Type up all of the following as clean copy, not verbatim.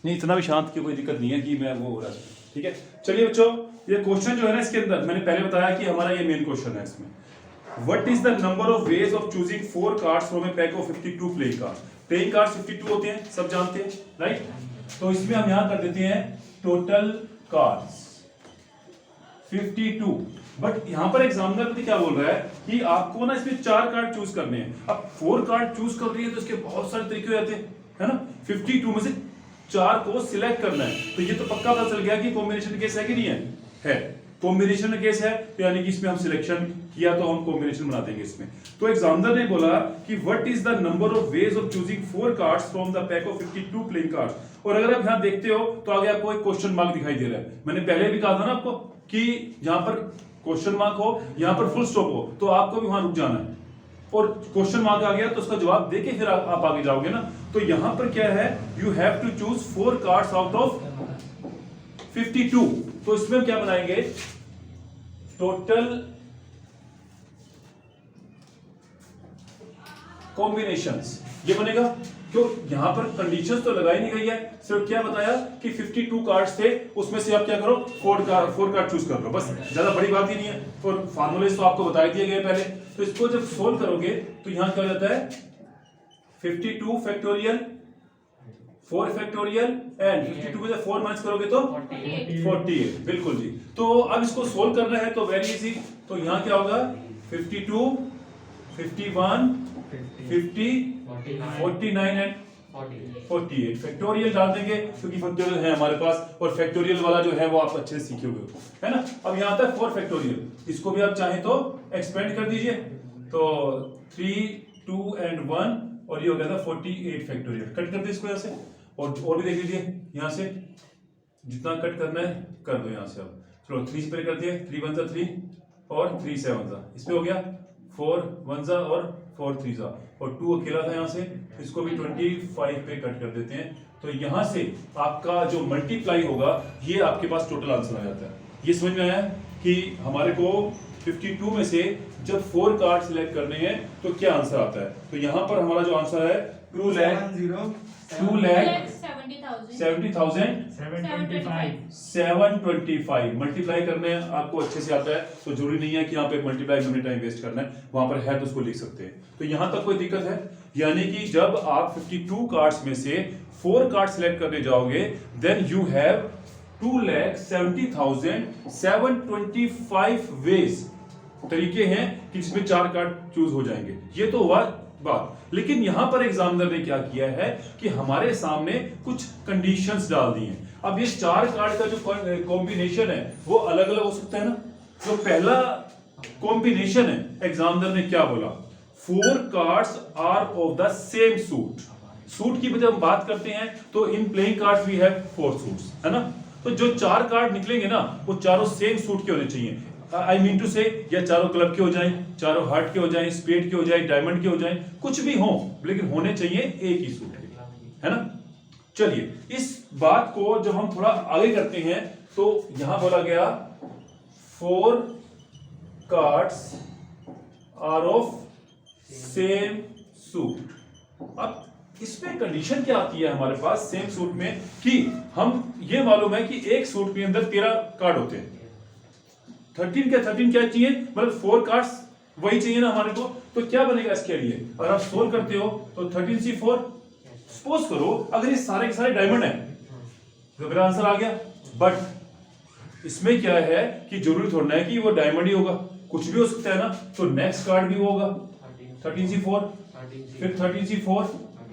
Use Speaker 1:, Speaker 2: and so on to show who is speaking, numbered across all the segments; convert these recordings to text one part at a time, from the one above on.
Speaker 1: नहीं इतना भी शांत की कोई दिक्कत नहीं है कि मैं वो हो रहा है, ठीक है। चलिए बच्चों, ये क्वेश्चन जो है ना इसके अंदर मैंने पहले बताया कि हमारा ये मेन क्वेश्चन है इसमें, what is the number of ways of choosing 4 cards from A pack of 52 playing cards. Playing cards 52 होते हैं, सब जानते हैं राइट। तो इसमें हम यहां कर देते हैं टोटल कार्ड्स 52। बट यहां पर एग्जामिनर पता क्या बोल रहा है कि आपको ना इसमें 4 कार्ड चूज करने हैं। अब 4 कार्ड चूज कर रही है तो इसके बहुत सारे तरीके हो जाते हैं, है ना। 52 में से 4 को सिलेक्ट करना है, तो ये तो पक्का पता चल गया कि कॉम्बिनेशन केस है कि नहीं है कॉम्बिनेशन केस है, तो यानी कि इसमें हम सिलेक्शन किया तो हम कॉम्बिनेशन बना देंगे इसमें। तो एग्जामिनर ने बोला कि what is the number of ways of choosing 4 cards from the pack of 52 playing cards. और अगर आप यहां देखते हो तो आगे आपको एक क्वेश्चन मार्क दिखाई दे रहा है। मैंने पहले भी कहा था ना आपको कि जहां पर क्वेश्चन मार्क हो, यहां पर फुल स्टॉप हो, तो आपको भी वहां रुक जाना है, और क्वेश्चन मार्क आ गया तो उसका जवाब देके फिर आप आगे जाओगे ना। तो यहां पर क्या है, you have to choose 4 cards out of 52। तो इसमें क्या बनाएंगे, टोटल कॉम्बिनेशंस ये बनेगा। क्यों, यहां पर कंडीशंस तो लगाई नहीं गई है, सिर्फ क्या बताया कि 52 कार्ड्स थे, उसमें से आप क्या करो 4 कार्ड चूज कर लो, बस ज्यादा बड़ी बात ही नहीं है। और फार्मूलेज तो आपको बता दिए गए पहले। तो इसको जब सोल्व करोगे तो यहां क्या हो जाता है 52 फैक्टोरियल 4 फैक्टोरियल एंड 52 में से 4 माइनस करोगे तो 48। बिल्कुल जी। तो अब इसको सोल्व करना है तो वेरी इजी। तो यहां क्या होगा 52 51 50 49 एंड 48 फैक्टोरियल डाल देंगे क्योंकि फैक्टोरियल है हमारे पास, और फैक्टोरियल वाला जो है वो आप अच्छे से सीखे हुए हो, है ना। अब यहां आता है 4 फैक्टोरियल, इसको भी आप चाहें तो एक्सपेंड कर दीजिए, तो 3 2 एंड 1 और ये हो गया था 48 फैक्टोरियल। कट कर दे इसको यहां से, और भी देख लीजिए यहां से जितना कट करना है कर दो यहां से। अब चलो 3 से कर दिए, 3 1 3 और 3 7 इसमें हो गया 4 1 और 4 3 और 2 अकेला था यहां से, इसको भी 25 पे कट कर देते हैं। तो यहां से आपका जो मल्टीप्लाई होगा ये आपके पास टोटल आंसर आ जाता है। ये समझ में आया कि हमारे को 52 में से जब 4 कार्ड सिलेक्ट करने हैं तो क्या आंसर आता है। तो यहां पर हमारा जो आंसर है 2,70,725 मल्टीप्लाई करने आपको अच्छे से आता है, तो जरूरी नहीं है कि यहाँ पे मल्टीप्लाई करने टाइम वेस्ट करना है, वहां पर है तो उसको लिख सकते हैं। तो यहां तक कोई दिक्कत है, यानी कि जब आप 52 कार्ड्स में से 4 कार्ड सिलेक्ट करने जाओगे देन यू हैव 2,70,725 वेज, तरीके हैं कि जिसमें 4 कार्ड चूज हो जाएंगे। ये तो हुआ बात, लेकिन यहां पर एग्जामिनर ने क्या किया है कि हमारे सामने कुछ कंडीशंस डाल दी हैं। अब ये 4 कार्ड का जो कॉम्बिनेशन है वो अलग अलग हो सकता है ना। जो पहला कॉम्बिनेशन है एग्जामिनर ने क्या बोला, 4 cards are of the same suit. Suit की जब हम बात करते हैं तो in playing cards we have 4 suits, है ना। तो जो 4 कार्ड निकलेंगे ना वो चारों सेम सूट के होने चाहिए। आई मीन टू से या चारों क्लब के हो जाएं, चारों हार्ट के हो जाएं, स्पेड के हो जाएं, डायमंड के हो जाएं, कुछ भी हो, लेकिन होने चाहिए एक ही सूट के, है ना। चलिए इस बात को जब हम थोड़ा आगे करते हैं तो यहां बोला गया 4 cards are of same suit. अब इसमें कंडीशन क्या आती है हमारे पास सेम सूट में कि हम ये मालूम है कि एक सूट के अंदर 13 कार्ड होते हैं। 13 क्या चाहिए, मतलब 4 कार्ड्स वही चाहिए ना हमारे को। तो क्या बनेगा इसके लिए, अगर आप सोल्व करते हो तो 13C4। सपोज करो अगर ये सारे के सारे डायमंड है तो मेरा आंसर आ गया। बट इसमें क्या है कि जरूरी थोड़ा है कि वो डायमंड ही होगा, कुछ भी हो सकता है ना। तो नेक्स्ट कार्ड भी होगा 13C4, फिर 13C4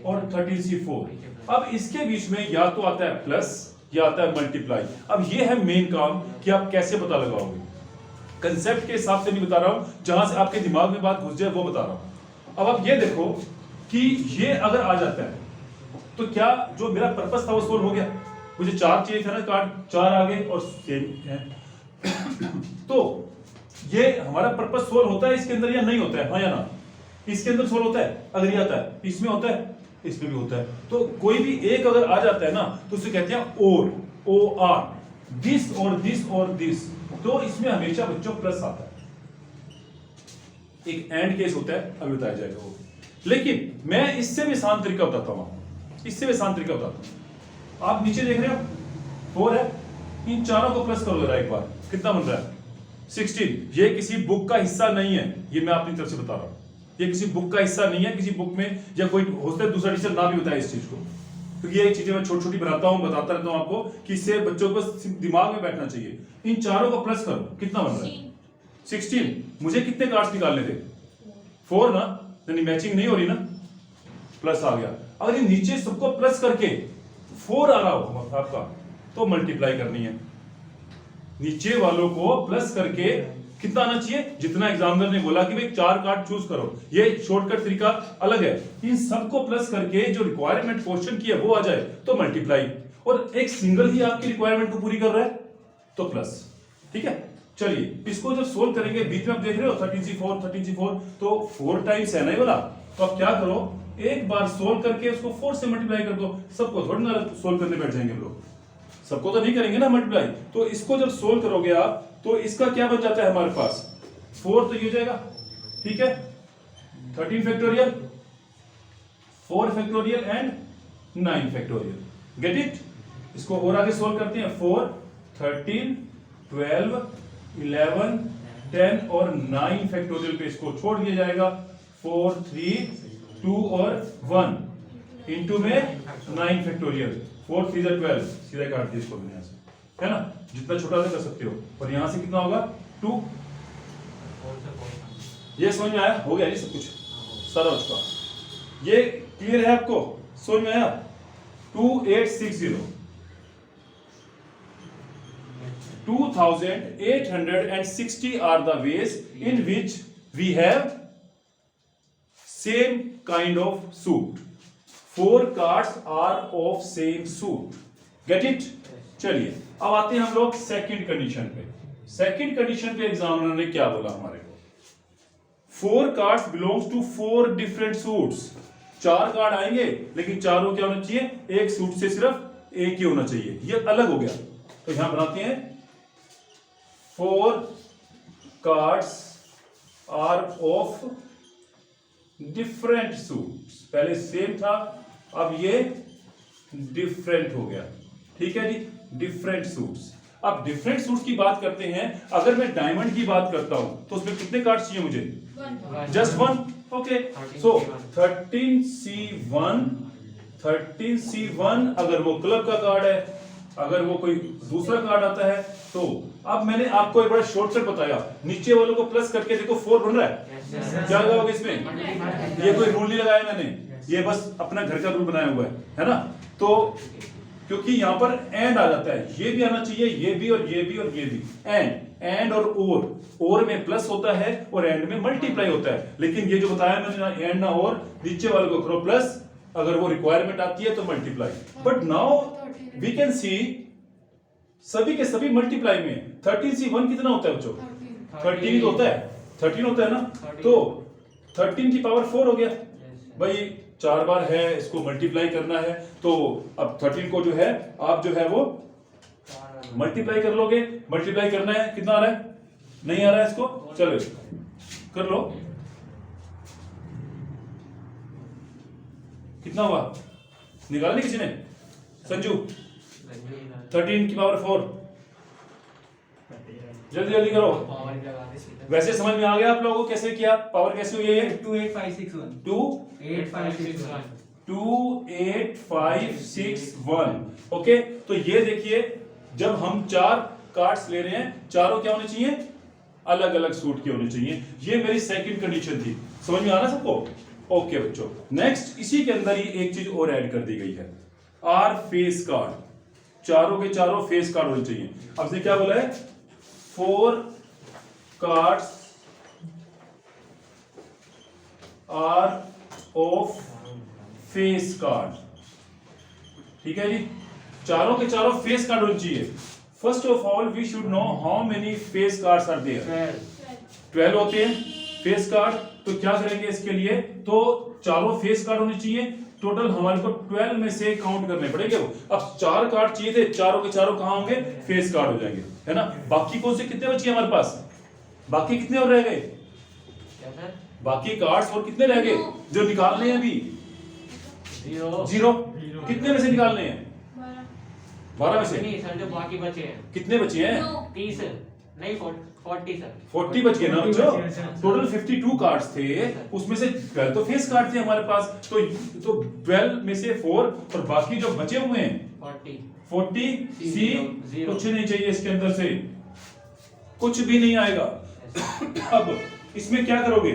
Speaker 1: और 13C4। अब इसके बीच में या तो आता है प्लस या आता है मल्टीप्लाई। अब ये है मेन काम कि आप कैसे पता लगाओगे, कंसेप्ट के हिसाब से नहीं बता रहा हूं, जहां से आपके दिमाग में बात घुस जाए वो बता रहा हूं। अब आप ये देखो कि ये अगर आ जाता है तो क्या जो मेरा पर्पस था वो सोल्व हो गया। मुझे 4 चाहिए था ना कार्ड, 4 आ गए और सेम है। तो ये हमारा पर्पस सोल्व होता है इसके अंदर या नहीं होता है, हाँ या ना। इसके अंदर सोल्व होता है, अगर ये आता है इसमें होता है, इसमें भी होता है। तो कोई भी एक अगर आ जाता है ना तो उसे कहते हैं और, OR, दिस और दिस और दिस। तो इसमें हमेशा बच्चों प्लस आता है, एक एंड केस होता है, अभी बताया जाएगा वो। लेकिन मैं इससे भी आसान तरीका बताता हूं, इससे भी आसान तरीका बताता हूं। आप नीचे देख रहे हो 4 है, इन चारों को प्लस करो जरा एक बार, कितना बन रहा है 16। ये किसी बुक का हिस्सा नहीं है, ये मैं अपनी तरफ से बता रहा हूं, ये किसी बुक का हिस्सा नहीं है। किसी बुक में या कोई होता है दूसरा टीचर ना भी बताए इस चीज को, क्योंकि ये चीजें मैं छोटी छोटी बताता रहता हूं आपको कि इससे बच्चों को दिमाग में बैठना चाहिए। इन चारों को प्लस करो, कितना बन रहा है 16। मुझे कितने कार्ड्स निकालने थे 4 ना, यानी मैचिंग नहीं हो रही ना, प्लस आ गया। अगर ये नीचे सबको प्लस करके 4 आ रहा हो आपका तो मल्टीप्लाई करनी है, नीचे वालों को प्लस करके कितना आना चाहिए, जितना एग्जामिनर ने बोला कि भाई 4 कार्ड चूज करो, ये शॉर्टकट तरीका अलग है। इन सबको प्लस करके जो रिक्वायरमेंट क्वेश्चन की है वो आ जाए तो मल्टीप्लाई, और एक सिंगल ही आपकी रिक्वायरमेंट को पूरी कर रहा है तो प्लस। ठीक है, चलिए इसको जब सोल्व करेंगे, बीच में आप देख रहे हो 13C4 13C4, तो 4 टाइम्स है ना ये वाला, तो आप क्या करो, एक बार सोल्व करके उसको 4 से मल्टीप्लाई कर दो। सबको थोड़ी ना सोल्व करने बैठ जाएंगे हम लोग, सबको तो नहीं करेंगे ना मल्टीप्लाई। तो इसको जब सोल्व करोगे आप तो इसका क्या बन जाता है हमारे पास 4, तो ये हो जाएगा। ठीक है, 13 factorial, 4 factorial and 9 factorial, get it. इसको और आगे सोल्व करते हैं, 4 13 12 11 10 और 9 फैक्टोरियल पे इसको छोड़ दिया जाएगा। 4 3 2 और 1 इनटू में 9 फैक्टोरियल, 4 3 12, सीधा काट दिया इसको मैंने यहां से, है ना, जितना छोटा से कर सकते हो। और यहां से कितना होगा 2। ये समझ में आया, हो गया ये सब कुछ सारा उसका, ये क्लियर है आपको, समझ में आया। 2860 2860 are the ways in which we have same kind of suit. 4 cards are of same suit. Get it? चलिए अब आते हैं हम लोग सेकंड कंडीशन पे। सेकंड कंडीशन पे एग्जामिनर ने क्या बोला हमारे को, 4 cards belongs to 4 different suits. 4 card आएंगे लेकिन चारों क्या होना चाहिए, एक सूट से सिर्फ एक ही होना चाहिए, ये अलग हो गया। तो यहां बनाते हैं 4 cards are of different suits. पहले सेम था, अब ये डिफरेंट हो गया। ठीक है जी, डिफरेंट सूट्स। अब डिफरेंट सूट्स की बात करते हैं, अगर मैं डायमंड की बात करता हूं तो उसमें कितने कार्ड्स चाहिए मुझे, जस्ट 1। ओके, सो 13C1 अगर वो क्लब का कार्ड है, अगर वो कोई दूसरा कार्ड आता है तो अब मैंने आपको एक बड़ा शॉर्टकट बताया, नीचे वालों को प्लस करके देखो 4 बन रहा है। क्या लगाओगे इसमें, ये कोई रूल नहीं लगाया मैंने, ये बस अपना घर का रूल बनाया हुआ है ना। तो क्योंकि यहां पर एंड आ जाता है, ये भी आना चाहिए, ये भी और ये भी और ये भी, एंड और और में प्लस होता है और एंड में मल्टीप्लाई होता है। लेकिन ये जो बताया मैंने ना एंड ना और, नीचे वाले को करो प्लस, अगर वो रिक्वायरमेंट आती है तो multiply. But now we can see सभी के सभी मल्टीप्लाई में 13C1 कितना होता है बच्चों, 13 होता है, 13 होता है ना, तो 13 की पावर 4 हो गया भाई, 4 बार है, इसको मल्टीप्लाई करना है। तो अब 13 को जो है आप जो है वो मल्टीप्लाई कर लोगे, मल्टीप्लाई करना है, कितना आ रहा है, नहीं आ रहा है इसको, चलो कर लो, कितना हुआ निकालने किसी ने, संजू 13 की पावर 4, जल्दी जल्दी करो। वैसे समझ में आ गया आप लोगों को कैसे किया, पावर कैसे हुई है, 28561। ओके, तो ये देखिए जब हम 4 कार्ड्स ले रहे हैं, चारों क्या होने चाहिए, अलग अलग सूट के होने चाहिए। ये मेरी सेकंड कंडीशन थी, समझ में आ रहा सबको। ओके बच्चों, नेक्स्ट इसी के अंदर ही एक चीज और ऐड कर दी गई है, आर फेस कार्ड। चारों के चारों फेस कार्ड होने चाहिए। अब इसने क्या बोला है, 4 cards are of face card. ठीक है जी, चारों के चारों फेस कार्ड होने चाहिए। First of all we should know how many face cards are there, 12 होते हैं फेस कार्ड। तो क्या करेंगे इसके लिए, तो चारों फेस कार्ड होने चाहिए। टोटल हमारे को 12 में से काउंट करने पड़ेंगे। अब 4 कार्ड चाहिए थे, चारों के चारों कहां होंगे, फेस कार्ड हो जाएंगे, है ना। बाकी कौन से कितने बचे हमारे पास, बाकी कितने और रह गए, बाकी कार्ड्स और कितने रह गए जो निकालने हैं अभी, 0। कितने में से निकालने हैं, 12 में से
Speaker 2: नहीं सर, जो बाकी बचे हैं
Speaker 1: कितने बचे हैं?
Speaker 2: 30 नहीं 40 सर।
Speaker 1: 40 बच गए ना बच्चों। टोटल 52 कार्ड्स थे, उसमें से 12 तो फेस कार्ड थे हमारे पास, तो 12 में से 4 और बाकी जो बचे हुए हैं 40 सी कुछ नहीं चाहिए इसके अंदर से, कुछ भी नहीं आएगा। अब इसमें क्या करोगे?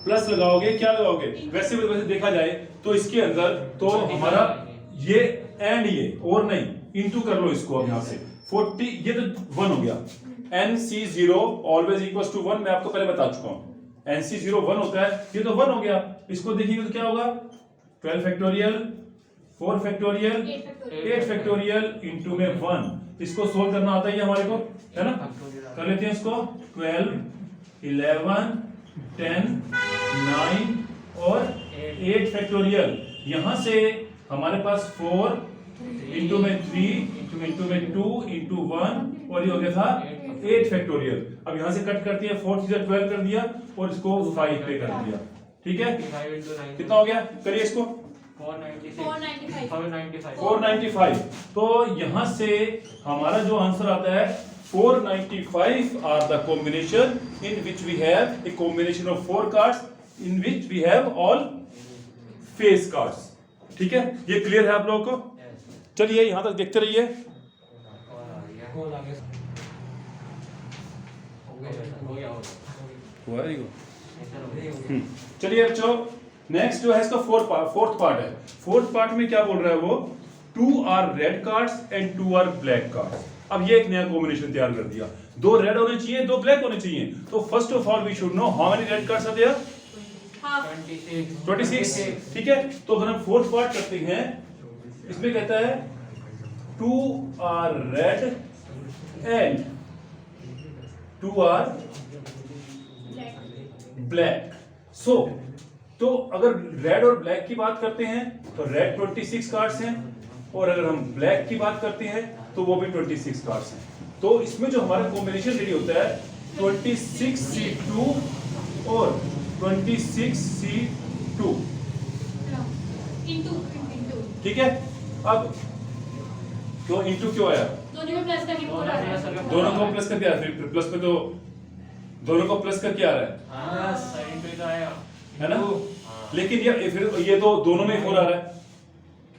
Speaker 1: प्लस लगाओगे, क्या लगाओगे? वैसे देखा जाए तो इसके अंदर तो हमारा ये एंड ये और नहीं, इनटू कर लो इसको। अब यहां से 40 ये तो 1 हो गया। NC0 ऑलवेज इक्वल्स टू 1, मैं आपको पहले बता चुका हूं। NC0 1 होता है, ये तो 1 हो गया। इसको देखिएगा तो क्या होगा? 12 फैक्टोरियल 4 फैक्टोरियल 8 फैक्टोरियल इनटू में 1। इसको सोल्व करना आता है हमारे को, है ना? कर लेते हैं इसको। 12 11 10 9 और 8 फैक्टोरियल। यहां से हमारे पास 4 इंटू में 3 इंटू में 2 इंटू 1 और ये हो गया था 8 फैक्टोरियल। अब यहां से कट करती है, 4 से 12 कर दिया और इसको 5 पे कर दिया। ठीक है, कितना हो गया? करिए इसको। 495। तो यहां से हमारा जो आंसर आता है 495 are the combination in which we have a combination of 4 cards in which we have all face cards. ठीक है, ये क्लियर है आप लोगों को? चलिए यहां तक देखते रहिए। चलिए बच्चों, नेक्स्ट जो है इसका फोर्थ पार्ट है। फोर्थ पार्ट में क्या बोल रहा है वो? 2 are red cards and 2 are black cards. अब ये एक नया कॉम्बिनेशन तैयार कर दिया। 2 रेड होने चाहिए, 2 ब्लैक होने चाहिए। तो first of all we should know how many red cards are there? 26। ठीक है, तो अगर हम फोर्थ पार्ट करते हैं, इसमें कहता है 2 are red and 2 are black. So तो अगर रेड और ब्लैक की बात करते हैं तो रेड 26 कार्ड्स हैं, और अगर हम ब्लैक की बात करते हैं तो वो भी 26 कार्ड्स हैं। तो इसमें जो हमारा कॉम्बिनेशन रेडी होता है 26C2 और 26C2। ठीक है, अब क्यों इंटू क्यों आया? दोनों को प्लस करके आया, फिर प्लस में तो दोनों को प्लस करके आ रहा है ना? लेकिन ये तो दोनों में 4 आ रहा है,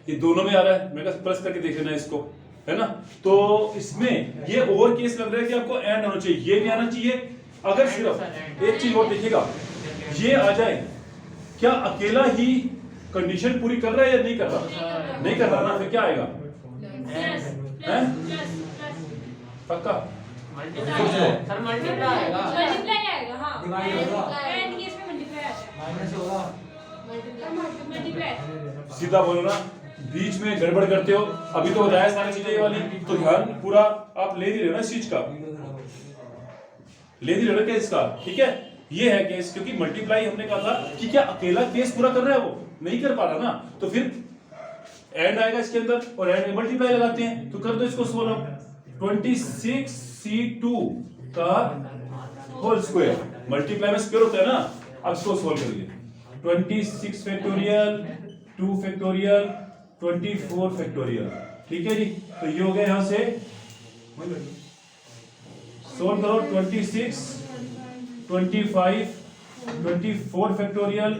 Speaker 1: ये दोनों में आ रहा है। मैं कहा प्लस करके देख लेना इसको, है ना? तो इसमें ये और केस लग रहा है कि आपको एंड होना चाहिए, ये नहीं आना चाहिए। अगर सिर्फ एक चीज और देखिएगा, ये आ जाए, क्या अकेला ही कंडीशन पूरी कर रहा है या नहीं कर रहा? नहीं कर रहा ना, फिर क्या आएगा? पक्का
Speaker 2: सर मल्टीप्लाई आएगा।
Speaker 1: सीधा बोलो ना, बीच में गड़बड़ करते हो। अभी तो बताया सारी चीजें ये वाली, तो ध्यान पूरा आप ले नहीं रहे हो ना इस चीज का, ले नहीं रहे हो केस का। ठीक है, ये है केस, क्योंकि मल्टीप्लाई हमने कहा था कि क्या अकेला केस पूरा कर रहा है, वो नहीं कर पा रहा ना, तो फिर एंड आएगा इसके अंदर और एंड में मल्टीप्लाई लगाते हैं। तो कर दो इसको सोल्व। 26C2 का होल स्क्वायर, मल्टीप्लाई में स्क्वायर होता है ना। अब इसको सोल्व करिए। 26 फैक्टोरियल 2 फैक्टोरियल 24 फैक्टोरियल। ठीक है जी, तो ये हो गया। यहां से सोल्व करो। 26 25 24 फैक्टोरियल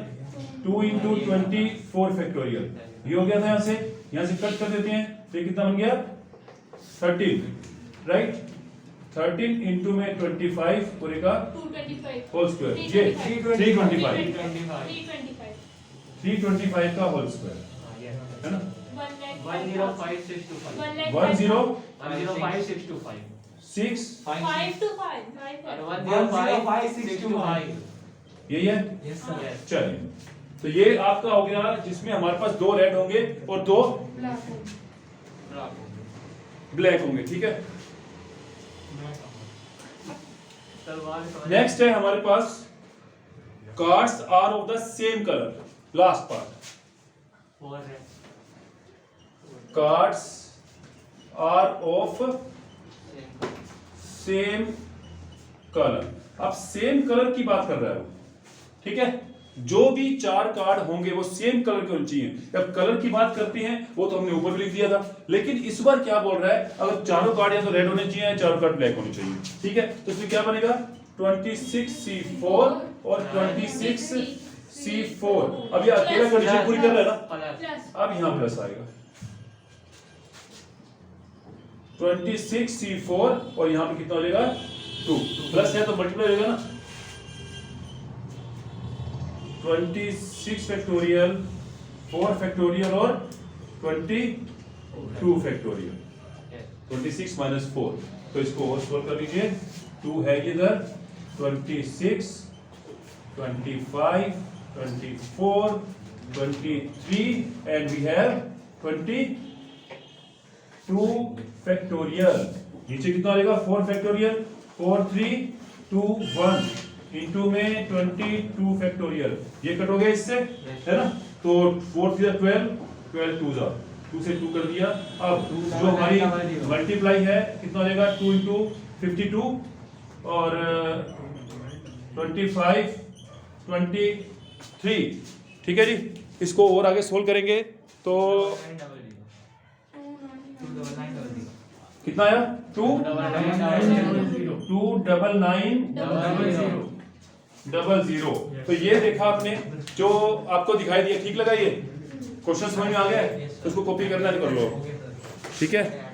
Speaker 1: 2 इंटू 24 फैक्टोरियल, ये हो गया था। यहां से कट कर देते हैं, तो ये कितना बन गया? 13, राइट? 13 इंटू में 25 पूरे का होल स्क्वायर, ये 325 का होल स्क्वायर, है ना?
Speaker 2: 105,625
Speaker 1: यही है। चलिए, तो ये आपका हो गया, जिसमें हमारे पास 2 रेड होंगे और 2 ब्लैक होंगे। ठीक है, नेक्स्ट है हमारे पास cards are of the same colour. Last part, cards are of same colour. अब सेम कलर की बात कर रहा है वो, ठीक है? जो भी 4 कार्ड होंगे वो सेम कलर के होने चाहिए। अब कलर की बात करते हैं वो तो हमने ऊपर भी लिख दिया था, लेकिन इस बार क्या बोल रहा है, अगर चारों कार्ड या तो रेड होने चाहिए या चारों कार्ड ब्लैक होने चाहिए। ठीक है, तो इसमें क्या बनेगा 26C4 और 26C4। अब ये अकेला कंडीशन पूरी कर रहा है ना,
Speaker 2: प्लस
Speaker 1: अब यहां प्लस आएगा 26C4 और यहां पे कितना हो जाएगा 2, प्लस है तो मल्टीप्लाई होगा ना, 26 फैक्टोरियल 4 फैक्टोरियल और 22 फैक्टोरियल। 26 माइनस 4, तो इसको और सॉल्व कर लीजिए। 2 है इधर, 26 25 24 23 एंड वी हैव 22 फैक्टोरियल। नीचे कितना आएगा 4 फैक्टोरियल, 4 3 2 1 इनटू में 22 फैक्टोरियल। ये कट हो गया इससे, है ना, तो 4 3 12 12 2 जा 2 से 2 कर दिया। अब जो हमारी मल्टीप्लाई है कितना हो जाएगा 2 इंटू 52 और 25 23। ठीक है जी, इसको और आगे सोल्व करेंगे तो कितना आया 29900। तो ये देखा आपने, जो आपको दिखाई दिया, ठीक लगा, ये क्वेश्चन समझ में आ गया है, तो उसको कॉपी करना है तो कर लो। ठीक है।